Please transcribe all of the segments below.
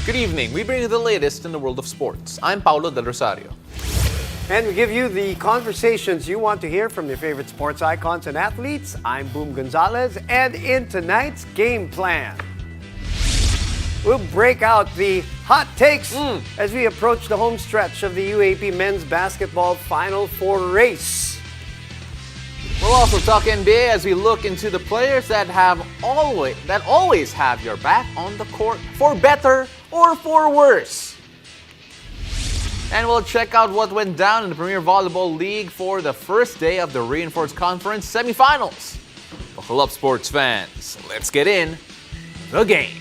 Good evening. We bring you the latest in the world of sports. I'm Paulo Del Rosario. And we give you the conversations you want to hear from your favorite sports icons and athletes. I'm Boom Gonzalez, and in tonight's game plan, we'll break out the hot takes as we approach the home stretch of the UAAP men's basketball Final Four race. We'll also talk NBA as we look into the players that always have your back on the court, for better or for worse. And we'll check out what went down in the Premier Volleyball League for the first day of the Reinforced Conference semifinals. Buckle up, sports fans. Let's get in the game.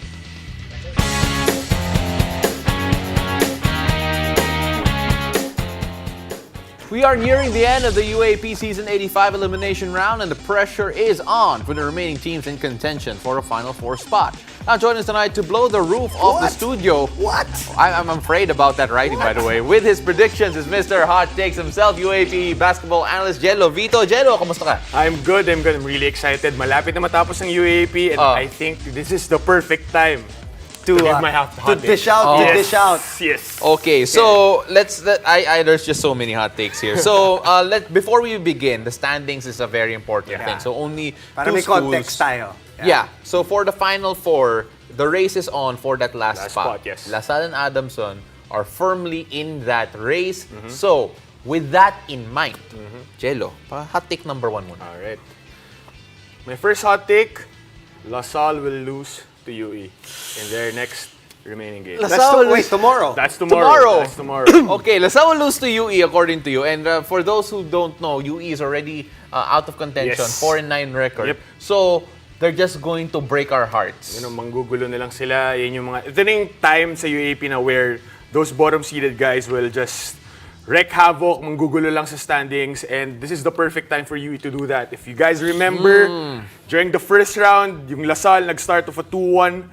We are nearing the end of the UAAP Season 85 elimination round, and the pressure is on for the remaining teams in contention for a Final Four spot. Now join us tonight to blow the roof off the studio. What? I'm afraid about that writing, by the way. With his predictions is Mr. Hot Takes himself, UAAP basketball analyst Jello Vito. Jello, kamusta ka? I'm good. I'm really excited. Malapit na matapos ng UAAP, and I think this is the perfect time to give my hot dish take. out, Yes. to dish out. Yes. Okay, so there's just so many hot takes here. So before we begin, the standings is a very important thing. So only Para two may schools. context tayo. Yeah. So for the Final Four, the race is on for that last spot. spot, yes. LaSalle and Adamson are firmly in that race. So with that in mind, Jello, hot take number one muna. All right. My first hot take, LaSalle will lose to UE in their next remaining game. Tomorrow. That's tomorrow. That's tomorrow. Okay, LaSalle will lose to UE according to you. And for those who don't know, UE is already out of contention, Yes. 4-9 record. Yep. So they're just going to break our hearts. Manggugulo na lang sila. Yan yung mga, ito na yung time sa UAP na where those bottom-seeded guys will just wreak havoc, manggugulo lang sa standings, and this is the perfect time for UE to do that. If you guys remember, during the first round, yung LaSalle nag-start of a 2-1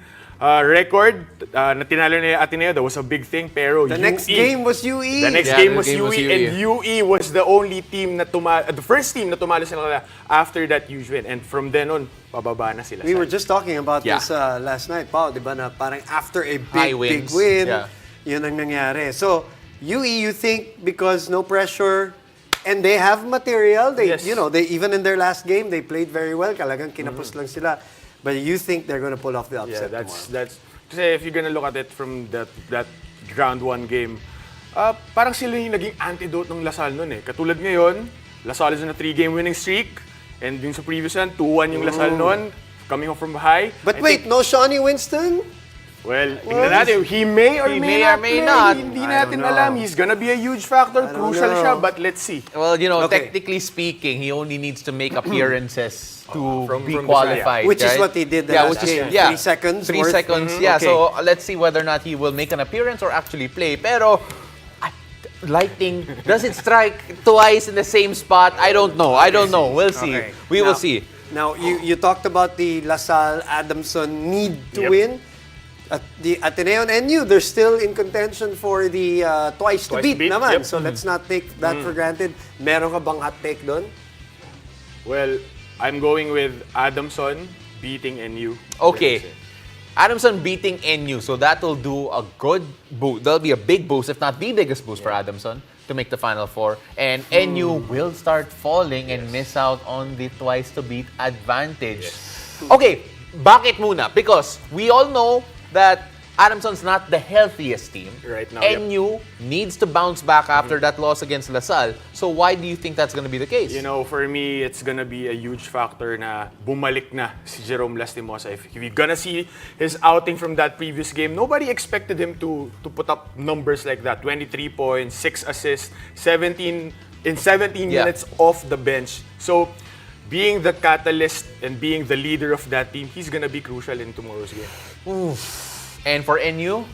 record na tinalo na yung Ateneo. That was a big thing, pero The next game was UE. The next game was UE, and UE was the only team na the first team na tumalo sila after that huge win. And from then on, pababa na sila. We were just talking about this last night, Pao, di ba, na parang after a big win, yun ang nangyari. So, UE, you think because no pressure, and they have material, they even in their last game, they played very well, talagang kinapos lang sila. But you think they're gonna pull off the upset tomorrow? Kasi if you're gonna look at it from that round 1 game, parang sila yung naging antidote ng LaSalle nun eh. Katulad ngayon, LaSalle is on a 3-game winning streak, and yung sa previous one, 2-1 yung LaSalle nun, coming off from high. But wait, no Shawnee Winston? Well, tingnan natin. He may or may not. Hindi natin alam. He's gonna be a huge factor. Crucial siya, but let's see. Well, technically speaking, he only needs to make appearances to be from qualified. Which is right? what he did last game. 3 seconds 3 worth. seconds, yeah. Okay. So let's see whether or not he will make an appearance or actually play. Pero, lightning, does it strike twice in the same spot? I don't know. We'll see. Okay. We will see. Now, you talked about the LaSalle-Adamson need to win. At the Ateneo and NU, they're still in contention for the twice to beat naman. Yep. So let's not take that for granted. Meron ka bang hot take doon? Well, I'm going with Adamson beating NU. Okay. Adamson beating NU, so that will do a good boost. There'll be a big boost, if not the biggest boost for Adamson to make the Final Four. And NU will start falling and miss out on the twice to beat advantage. Okay, bakit muna? Because we all know that Adamson's not the healthiest team. Right now, NU needs to bounce back after that loss against LaSalle. So why do you think that's going to be the case? For me, it's gonna be a huge factor na bumalik na si Jerome Lastimosa. If you're gonna see his outing from that previous game, nobody expected him to put up numbers like that. 23 points, 6 assists, 17 minutes off the bench. So, being the catalyst and being the leader of that team, he's gonna be crucial in tomorrow's game. And for NU?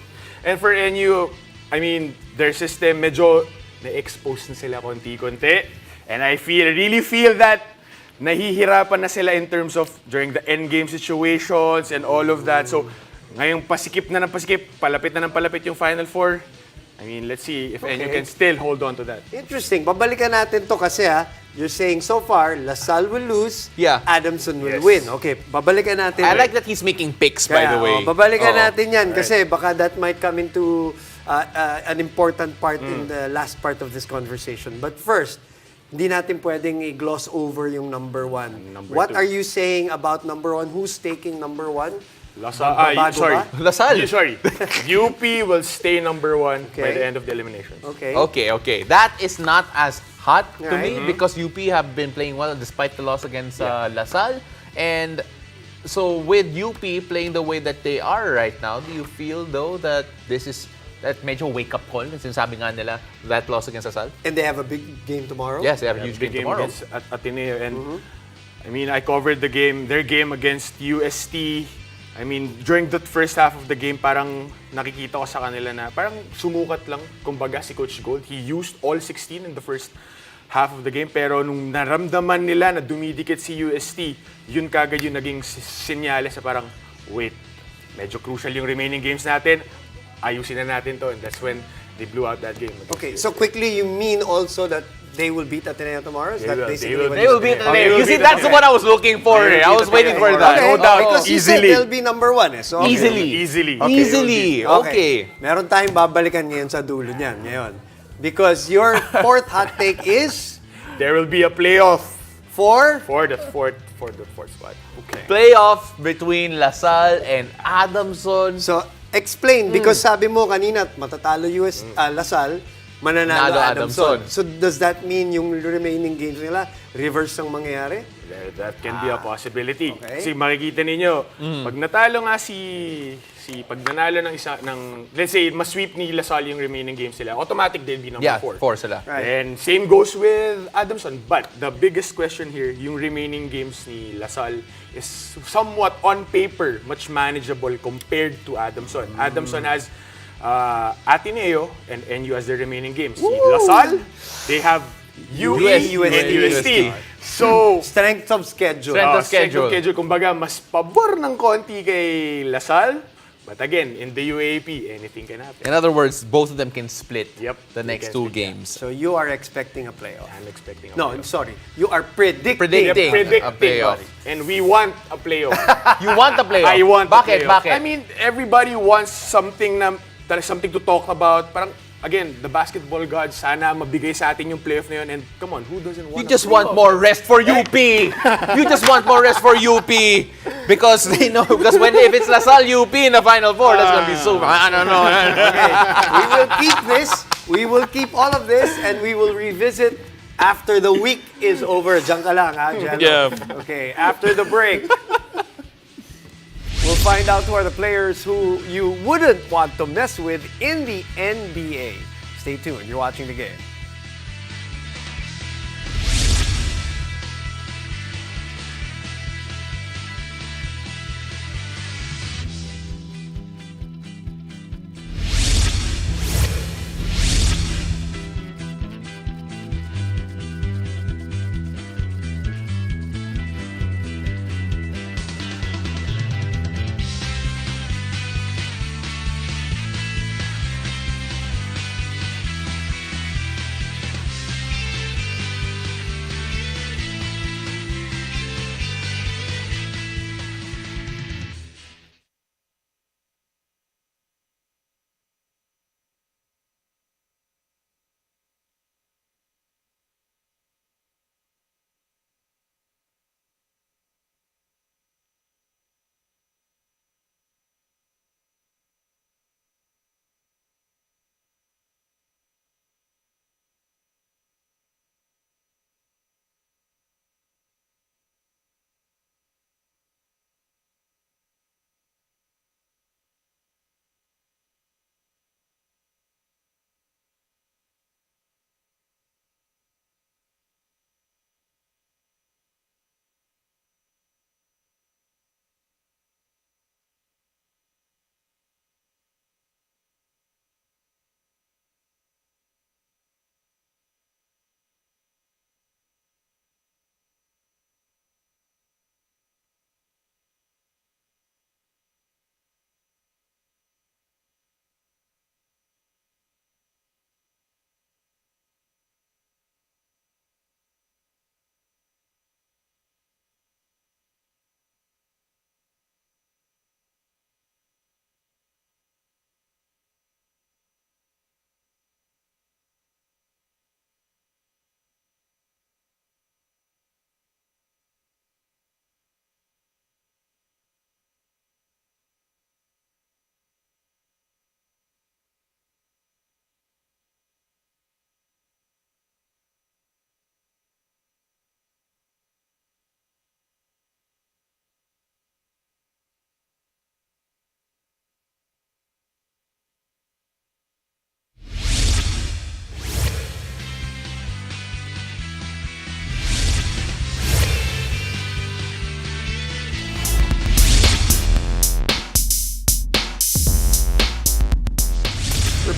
And for NU, I mean, their system medyo na-expose na sila konti-konti. And I really feel that nahihirapan na sila in terms of during the endgame situations and all of that. So, ngayong pasikip na ng pasikip, palapit na ng palapit yung Final Four, I mean, let's see if NU can still hold on to that. Interesting. Babalikan natin to kasi you're saying so far, LaSalle will lose, Yeah. Adamson will Yes. win. Okay, babalikan natin. I like that he's making picks, by the way. Babalikan Oo. natin yan kasi baka that might come into an important part in the last part of this conversation. But first, hindi natin pwedeng i-gloss over yung number one. Number What two. are you saying about number one? Who's taking number one? LaSalle, Magbabago ba? LaSalle. Sorry. UP will stay number one by Okay. the end of the elimination. Okay. Okay. That is not as hot to Right. me because UP have been playing well despite the loss against LaSalle. And so with UP playing the way that they are right now, do you feel though that this is that medyo wake-up call? Sinasabi nga nila that loss against LaSalle. And they have a big game tomorrow? Yes, they have a Yeah, huge big game tomorrow. against Ateneo. And I mean, I covered their game against UST. I mean, during the first half of the game, parang nakikita ko sa kanila na parang sumukat lang, kumbaga, si Coach Gold. He used all 16 in the first half of the game. Pero nung naramdaman nila na dumidikit si UST, yun kagad yung naging senyales sa parang, wait, medyo crucial yung remaining games natin. Ayusin na natin to. And that's when they blew out that game. Okay, so quickly, you mean also that they will beat Ateneo tomorrow? Is They that will. basically They will. what They you're will beat saying? Ateneo. will You see, beat that's Ateneo. what I was looking for. They will I beat was waiting for Ateneo. that. Okay, No doubt. because you said Easily. they'll be number one. So, okay. Easily. Easily. Easily. Okay. Meron tayong babalikan ngayon sa dulo niyan ngayon. Because your fourth hot take is There will be a playoff for for the fourth spot. Okay. Playoff between LaSalle and Adamson. So, explain because sabi mo kanina matatalo LaSalle, mananalo Manalo Adamson. Adamson. So, does that mean yung remaining games nila reverse ang mangyayari? That can be a possibility. Okay. Kasi makikita ninyo, pag natalo nga pag nanalo ng let's say, mas-sweep ni LaSalle yung remaining games nila, automatic they'll be number Yeah, 4. 4 sila. Right. And same goes with Adamson. But the biggest question here, yung remaining games ni LaSalle is somewhat on paper, much manageable compared to Adamson. Adamson has Ateneo and NU as their remaining games. Si LaSalle, they have UE and UST. So, Strength of schedule. Strength of schedule. Kumbaga, mas pabor ng konti kay LaSalle. But again, in the UAAP, anything can happen. In other words, both of them can split Yep, the they next can 2 split, yeah. games. So, you are expecting a playoff. I'm expecting a No, playoff. I'm sorry. You are predicting. Predicting. Predicting. A playoff. And we want a playoff. You want the playoff? I want a Bakit? playoff. Bakit? I mean, everybody wants something to talk about. Parang, again, the basketball gods, sana mabigay sa atin yung playoff na yun. And come on, who doesn't want You a just playoff? want more rest for UP. You just want more rest for UP because they know because if it's LaSalle UP in the Final Four, that's gonna be so. I don't know. We will keep this. We will keep all of this and we will revisit after the week is over. Diyan ka lang, ha, Jello? Yeah. Okay, after the break. We'll find out who are the players who you wouldn't want to mess with in the NBA. Stay tuned. You're watching the game.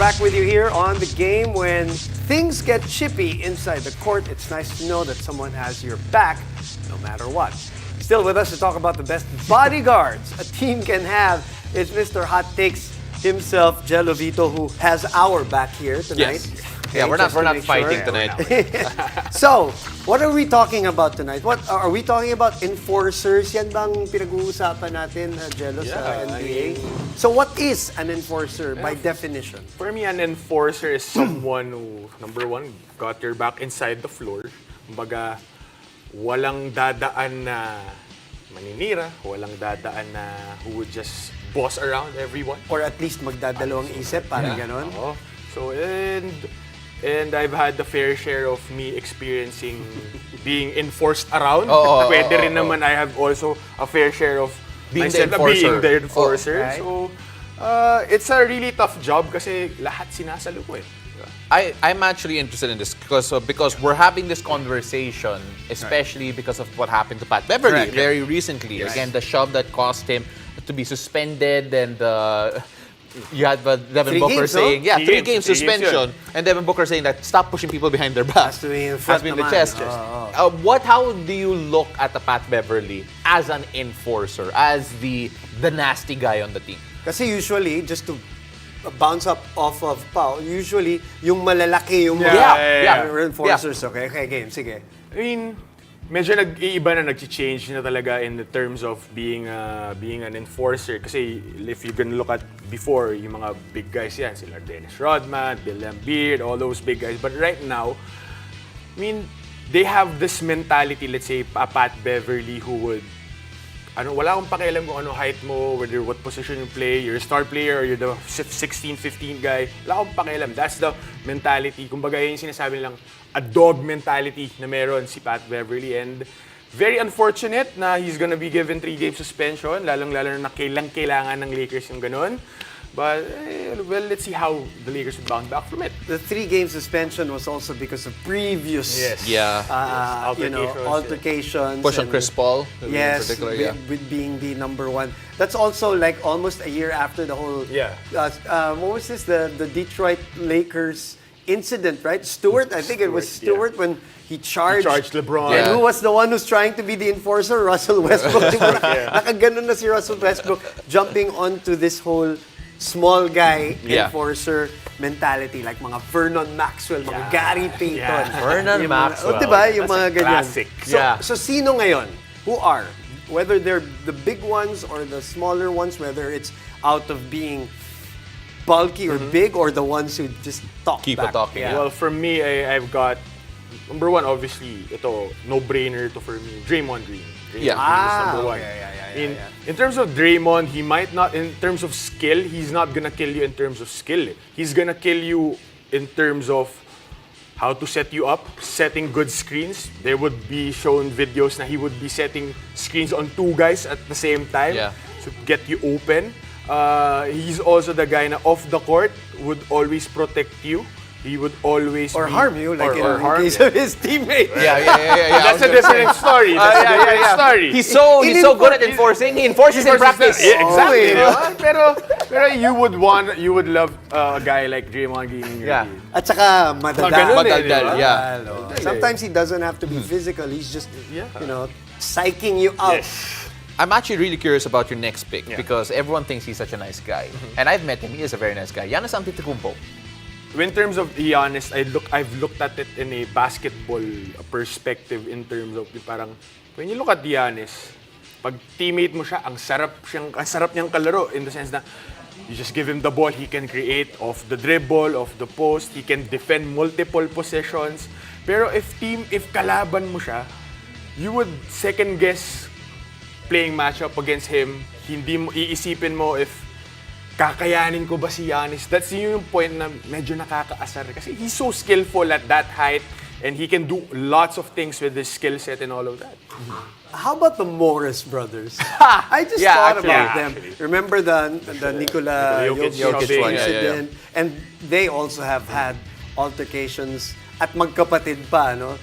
back with you here on the game. When things get chippy inside the court, it's nice to know that someone has your back no matter what. Still with us to talk about the best bodyguards a team can have is Mr. Hot Takes himself, Jello Vito, who has our back here tonight. Yes. Yeah, we're not fighting tonight. So, what are we talking about tonight? What are we talking about? Enforcers? Yan bang pinag-uusapan natin, Jello, sa NBA? So, what is an enforcer by definition? For me, an enforcer is someone who, number one, got your back inside the floor. Kumbaga, walang dadaan na maninira, walang dadaan na who would just boss around everyone. Or at least magdadalawang isip, parang ganon? Oo. So, and I've had the fair share of me experiencing being enforced around. Pwede rin naman, I have also a fair share of being myself the enforcer. Being the enforcer. Right. So, it's a really tough job kasi lahat sinasalo ko eh. I'm actually interested in this because we're having this conversation, especially because of what happened to Pat Beverly very recently. Yes. Again, the shove that caused him to be suspended, and you had Devin Booker saying, three games suspension, and Devin Booker saying that stop pushing people behind their back. Has to be in front the naman. chest. How do you look at the Pat Beverly as an enforcer, as the nasty guy on the team? Kasi usually, just to bounce up off of Pao, usually, yung malalaki, yung mga enforcers. Okay, game, sige. I mean, medyo nag-iiba na, nag-change na talaga in the terms of being an enforcer. Kasi if you can look at before, yung mga big guys yan, sila Dennis Rodman, Bill Embiid, all those big guys. But right now, I mean, they have this mentality, let's say, a Pat Beverly who would, wala akong pakialam kung ano height mo, whether what position you play, you're a star player or you're the 16, 15 guy. Wala akong pakialam. That's the mentality. Kumbaga yun yung sinasabi nilang a dog mentality na meron si Pat Beverly. And very unfortunate na he's gonna be given 3-game suspension, lalong-lalo na kailangan ng Lakers yung ganun. But, well, let's see how the Lakers would bounce back from it. The 3-game suspension was also because of previous altercations. Push on Chris Paul, yes, in particular, with being the number one. That's also like almost a year after the whole. What was this? The Detroit Lakers incident, right? Stewart, I think it was Stewart when he charged LeBron. And who was the one who's trying to be the enforcer? Russell Westbrook. Nakaganon na si Russell Westbrook jumping onto this whole small guy enforcer mentality, like mga Vernon Maxwell, mga Gary Payton. Vernon Maxwell. Diba? Yung mga ganyan. Classic. So sino ngayon? Who are? Whether they're the big ones or the smaller ones, whether it's out of being bulky or big, or the ones who just keep back. talking. Well, for me, I've got, number one, obviously, ito, no-brainer to for me, Draymond Green. Green is number one. In terms of Draymond, he might not, in terms of skill, he's not gonna kill you in terms of skill. He's gonna kill you in terms of how to set you up, setting good screens. There would be shown videos na he would be setting screens on 2 guys at the same time to get you open. He's also the guy na off the court would always protect you. He would always harm you, like in case of his teammate. That's a different story. That's a different story. He's so good at enforcing. He enforces in practice. Exactly. Pero you would love a guy like Draymond Green in your team. At saka madaldal. Sometimes he doesn't have to be physical. He's just, psyching you out. I'm actually really curious about your next pick because everyone thinks he's such a nice guy. And I've met him. He is a very nice guy. Giannis Antetokounmpo. In terms of Giannis, I've looked at it in a basketball perspective in terms of parang when you look at Giannis, pag teammate mo siya, ang sarap niyang kalaro in the sense na you just give him the ball, he can create off the dribble, off the post, he can defend multiple possessions. Pero if kalaban mo siya, you would second guess playing matchup against him. Hindi mo iisipin mo if kakayanin ko ba si Giannis? That's yung point na medyo nakakaasar. Kasi he's so skillful at that height and he can do lots of things with his skill set and all of that. How about the Morris brothers? I just thought about them. Remember the Nikola Jokic incident? And they also have had altercations at magkapatid pa, no?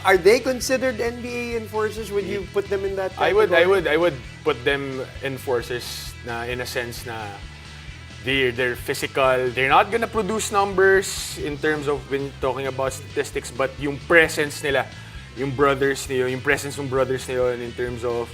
Are they considered NBA enforcers? Would you put them in that category? I would put them enforcers na in a sense na They're physical. They're not gonna produce numbers in terms of when talking about statistics, but yung presence nila, yung brothers niyo, yung presence ng brothers niyo in terms of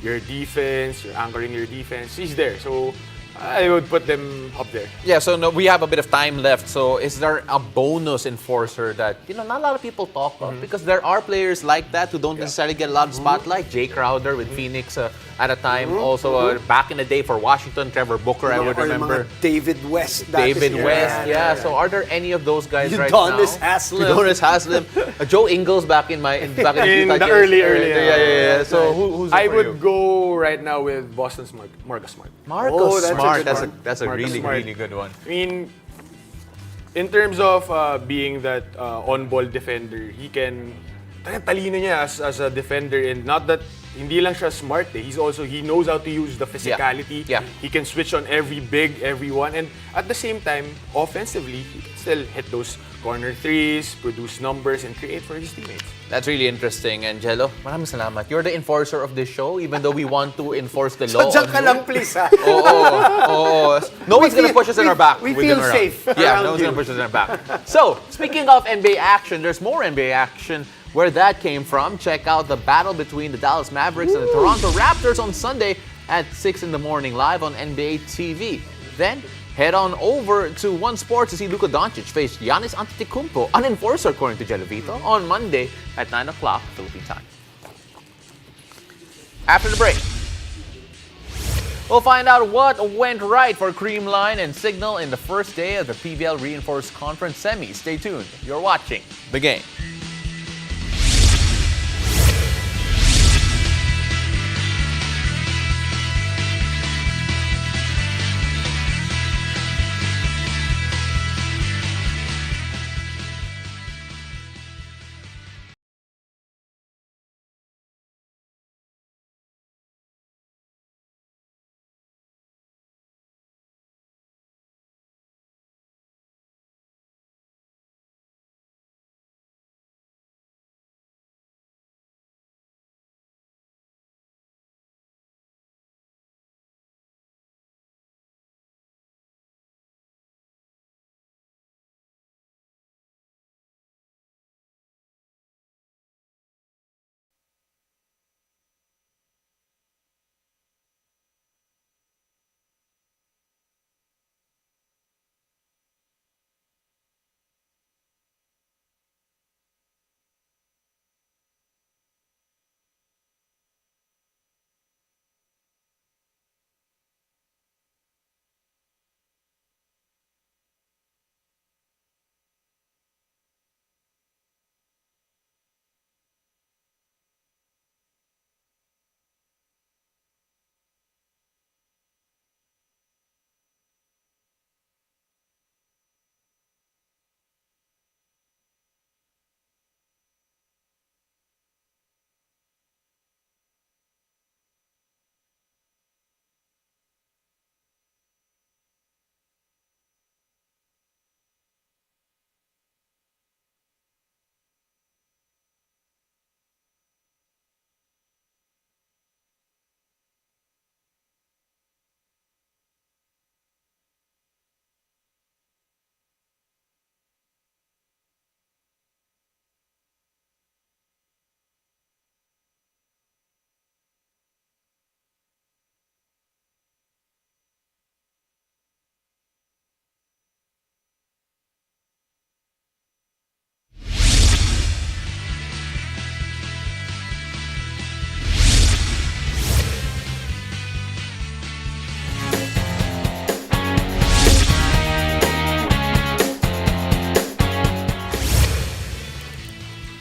your defense, you're anchoring your defense, is there. So I would put them up there. Yeah, so no, we have a bit of time left. So is there a bonus enforcer that, not a lot of people talk of? Because there are players like that who don't necessarily get a lot of spotlight. Jay Crowder with Phoenix at a time. Also, back in the day for Washington, Trevor Booker, I would Or yung remember. mga David West. David West, yeah. So are there any of those guys right Udonis now? Haslem. Udonis Haslem. Joe Ingles back in In Utah the Jazz. early. Yeah. So who's I for would you? go right now with Boston's Marcus Smart. Marcus Oh, that's a Smart. good one. That's a Marcus really, Smart. really good one. I mean, in terms of being that on-ball defender, he can talino niya as a defender, and not that hindi lang siya smart. He knows how to use the physicality. Yeah. He can switch on every big, everyone, and at the same time, offensively, he can still hit those corner threes, produce numbers, and create for his teammates. That's really interesting. And Jello, maraming salamat. You're the enforcer of this show, even though we want to enforce the law. So dyan on ka you. lang, please, ha? Oo. No one's gonna push us in our back. We with feel them around. safe Yeah, around no one's you. gonna push us in our back. So, speaking of NBA action, there's more NBA action. Where that came from, check out the battle between the Dallas Mavericks and the Toronto Raptors on Sunday at 6 in the morning live on NBA TV. Then, head on over to One Sports to see Luka Doncic face Giannis Antetokounmpo, an enforcer according to Jelovito, on Monday at 9 o'clock Philippine time. After the break, we'll find out what went right for Creamline and Cignal in the first day of the PBL Reinforced Conference Semis. Stay tuned. You're watching The Game.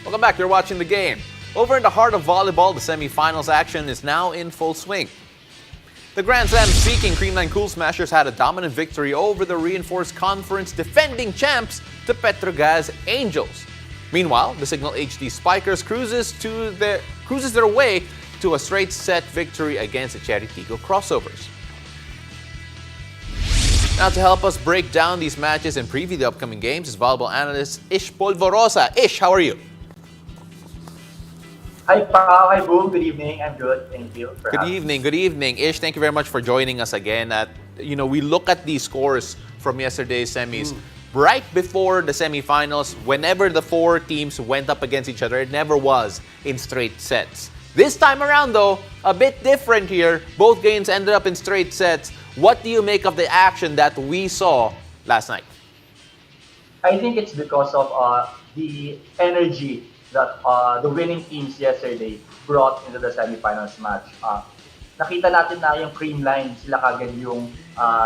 Welcome back. You're watching The Game. Over in the heart of volleyball, the semifinals action is now in full swing. The Grand Slam-seeking Creamline Cool Smashers had a dominant victory over the Reinforced Conference defending champs, the Petrogas Angels. Meanwhile, the Cignal HD Spikers cruises their way to a straight-set victory against the Cherry Tigo Crossovers. Now, to help us break down these matches and preview the upcoming games is volleyball analyst Ish Polvorosa. Ish, how are you? Hi, Pao. Hi, Boom. Good evening. I'm good. Thank you for Good having me. evening. Good evening. Ish, thank you very much for joining us again. we look at these scores from yesterday's semis. Right before the semifinals, whenever the four teams went up against each other, it never was in straight sets. This time around, though, a bit different here. Both games ended up in straight sets. What do you make of the action that we saw last night? I think it's because of the energy that the winning teams yesterday brought into the semifinals match. Nakita natin na yung Creamline, sila kagad yung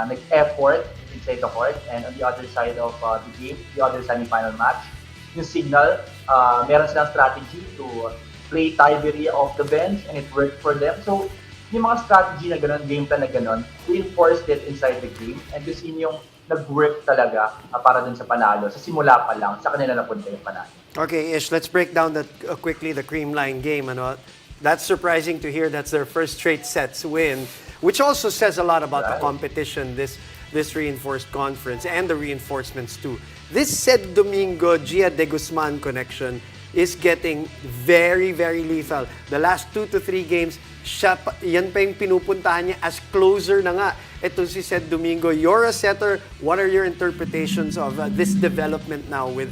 nag-effort inside the court, and on the other side of the game, the other semifinal match, yung Cignal, meron silang strategy to play Tiberia off the bench, and it worked for them. So, yung mga strategy na gano'n, game plan na gano'n, reinforced it inside the game, and kasi yung nag-work talaga para dun sa panalo. Sa simula pa lang, sa kanila napunta yung panalo. Okay, Ish, let's break down quickly the Creamline game. That's surprising to hear that's their first straight sets win, which also says a lot about the competition, this reinforced conference, and the reinforcements too. This Sed Domingo Gia de Guzman connection is getting very, very lethal. The last 2 to 3 games, yan pa yung pinupuntahan niya as closer na nga. Ito si Sed Domingo. You're a setter. What are your interpretations of this development now with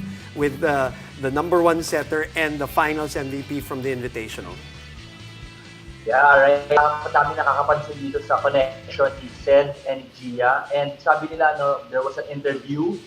the number 1 setter and the finals MVP from the Invitational? Yeah, right. Madami nakakapansin dito sa connection ni Sed and Gia. And sabi nila, there was an interview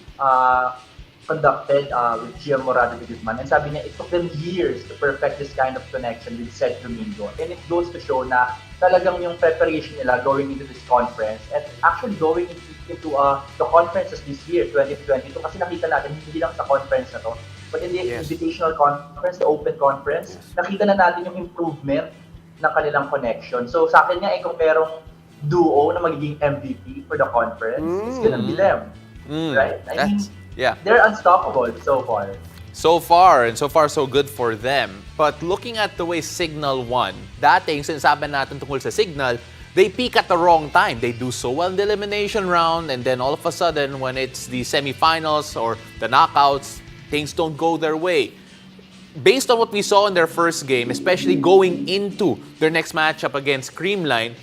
conducted with Gia Morado de Guzman. And sabi niya, it took them years to perfect this kind of connection with Sed Domingo. And it goes to show na talagang yung preparation nila going into this conference and actually going into the conferences this year, 2022. Kasi nakita natin, hindi lang sa conference na to, but in the Invitational Conference, the Open Conference, nakita na natin yung improvement ng kanilang connection. So sa akin nga, kung merong duo na magiging MVP for the conference, it's gonna be them. Right? I mean, they're unstoppable so far. So far so good for them. But looking at the way Cignal won, dati yung sinasabi natin tungkol sa Cignal, they peak at the wrong time. They do so well in the elimination round, and then all of a sudden, when it's the semifinals or the knockouts, things don't go their way. Based on what we saw in their first game, especially going into their next matchup against Creamline,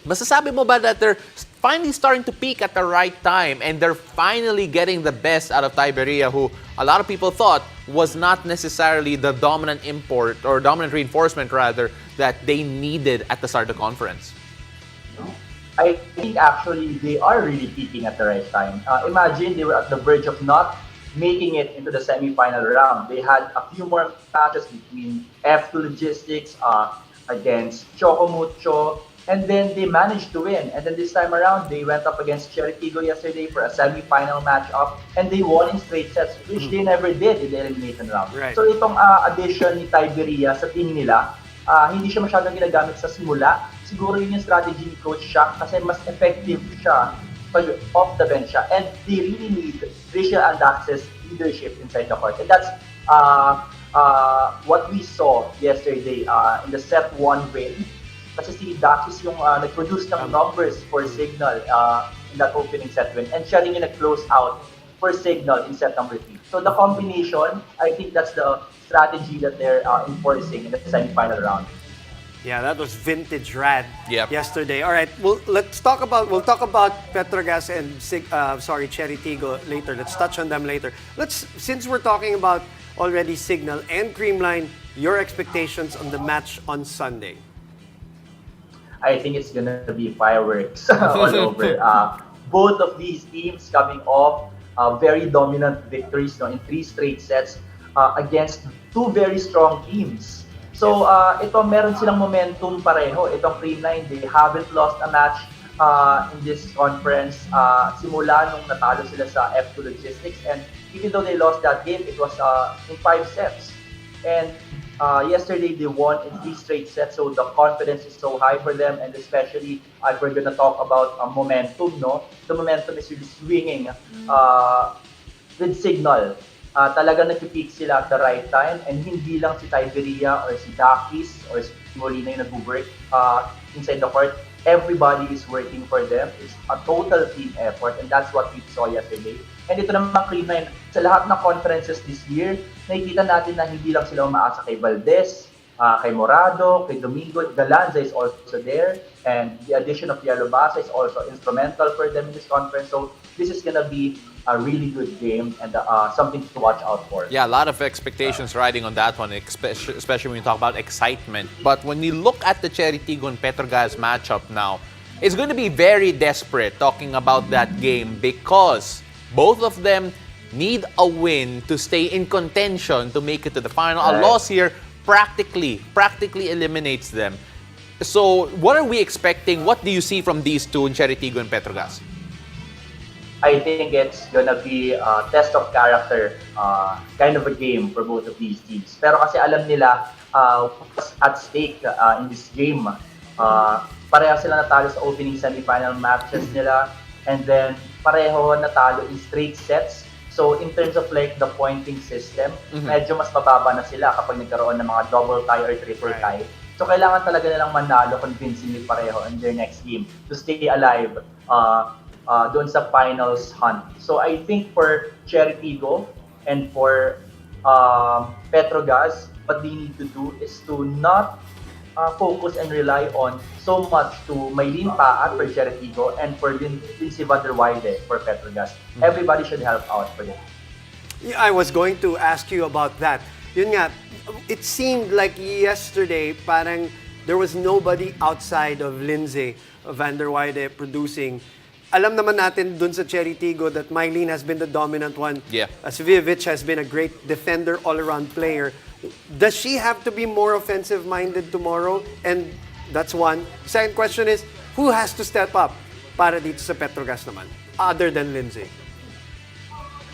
masasabi mo ba that they're finally starting to peak at the right time and they're finally getting the best out of Tiberia, who a lot of people thought was not necessarily the dominant import or dominant reinforcement rather that they needed at the start of the conference? I think actually they are really peaking at the right time. Imagine they were at the verge of not making it into the semi-final round. They had a few more matches between F2 Logistics against Chocomucho, and then they managed to win. And then this time around, they went up against Cheritigo yesterday for a semi-final matchup, and they won in straight sets, which they never did in the elimination round. Right. So itong addition ni Tiberia sa team nila, hindi siya masyadong ginagamit sa simula. Siguro yun yung strategy ni Coach Shaq kasi mas effective siya pag off the bench siya. And they really need Rachel Andax's leadership inside the court. And that's what we saw yesterday in the set 1 win. Kasi si Daxis yung nag-produce ng numbers for Cignal in that opening set win. And siya rin yung nag-close out for Cignal in set number 3. So the combination, I think that's the strategy that they're enforcing in the semi-final round. Yeah, that was vintage rad Yep. yesterday. All right, we'll talk about Petrogas and Cheritigo later. Let's touch on them later. Since we're talking about already Cignal and Creamline, your expectations on the match on Sunday. I think it's gonna be fireworks all over. Both of these teams coming off very dominant victories in 3 straight sets against 2 very strong teams. So ito meron silang momentum pareho. Itong Creamline, they haven't lost a match in this conference simula nung natalo sila sa F2 Logistics, and even though they lost that game, it was in 5 sets. And yesterday they won in 3 straight sets, so the confidence is so high for them, and especially if we're gonna talk about momentum, the momentum is really swinging with Cignal. Talagang nag-peak sila at the right time, and hindi lang si Tiberia or si Dakis or si Molina yung nag-work inside the court. Everybody is working for them. It's a total team effort, and that's what we saw yesterday. And ito naman Creamline, sa lahat ng conferences this year, nakikita natin na hindi lang sila umaasa kay Valdez, kay Morado, kay Domingo. Galanza is also there. And the addition of Yellow Basa is also instrumental for them in this conference. So this is going to be a really good game and something to watch out for. Yeah, a lot of expectations riding on that one, especially when you talk about excitement. But when we look at the Cheritigo and Petrogas matchup now, it's going to be very desperate talking about that game because both of them need a win to stay in contention to make it to the final. A loss here practically eliminates them. So what are we expecting? What do you see from these two in Cheritigo and Petrogas? I think it's gonna be a test of character, kind of a game for both of these teams. Pero kasi alam nila what's at stake in this game. Pareho sila natalo sa opening semifinal matches nila, and then pareho natalo in straight sets. So in terms of like the pointing system, medyo mas mababa na sila kapag nagkaroon ng mga double tie or triple tie. So kailangan talaga nilang manalo convincingly pareho in their next game to stay alive doon sa finals hunt. So I think for Cheritigo and for Petrogas, what they need to do is to not focus and rely on so much to Maylene Paat for Cheritigo and for Lindsay Van der Weide for Petrogas. Everybody should help out for them. Yeah, I was going to ask you about that. Yun nga, it seemed like yesterday parang there was nobody outside of Lindsay Van der Weide producing. Alam naman natin dun sa Cheritigo that Maylene has been the dominant one. Yeah. Svijovic has been a great defender, all-around player. Does she have to be more offensive-minded tomorrow? And that's one. Second question is, who has to step up para dito sa Petrogas naman, other than Lindsay?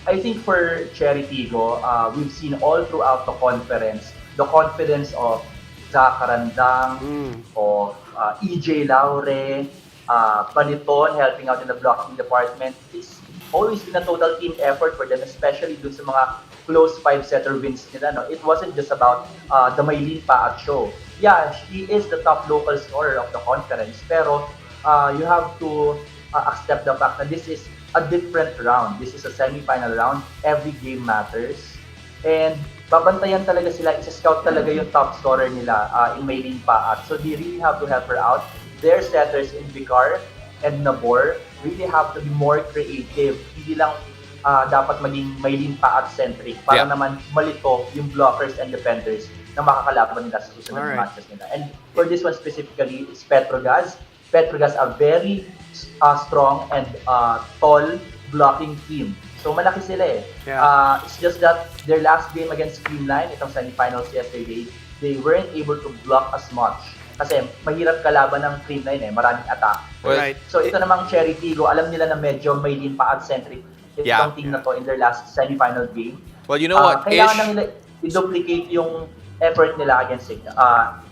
I think for Cheritigo, we've seen all throughout the conference the confidence of Zach Carandang, of EJ Laure, Paliton helping out in the blocking department. It's always been a total team effort for them, especially dun sa mga close 5-setter wins nila. No? It wasn't just about the Maylene Paat show. Yeah, she is the top local scorer of the conference, pero you have to accept the fact that this is a different round. This is a semi-final round. Every game matters. And babantayan talaga sila, isa-scout talaga yung top scorer nila in Maylene Paat. So they really have to help her out. Their setters in Vicar and Nabor really have to be more creative. Hindi lang dapat maging Maylene Paat-centric para naman malito yung blockers and defenders na makakalaban nila sa susunod na matches nila. And for this one specifically, it's Petrogas. Petrogas are very strong and tall blocking team. So malaki sila eh. It's just that their last game against Creamline, itong semifinals yesterday, they weren't able to block as much. Kasi mahirap kalaban ng Creamline eh, maraming attack. Right. So ito namang Cheritigo, alam nila na medyo Maylene Paat-centric itong team na to in their last semifinal game. Well, you know what, kailangan na nila i-duplicate yung effort nila against Cignal,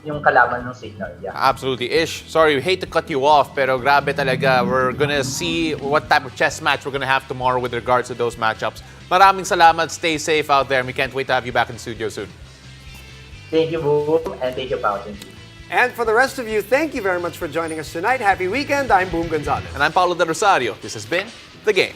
yung kalaban ng Cignal. Yeah. Absolutely. Ish, sorry, we hate to cut you off, pero grabe talaga. We're gonna see what type of chess match we're gonna have tomorrow with regards to those matchups. Maraming salamat. Stay safe out there, and we can't wait to have you back in the studio soon. Thank you, Boom, and thank you, Pao. Thank you. And for the rest of you, thank you very much for joining us tonight. Happy weekend. I'm Boom Gonzalez. And I'm Paulo Del Rosario. This has been The Game.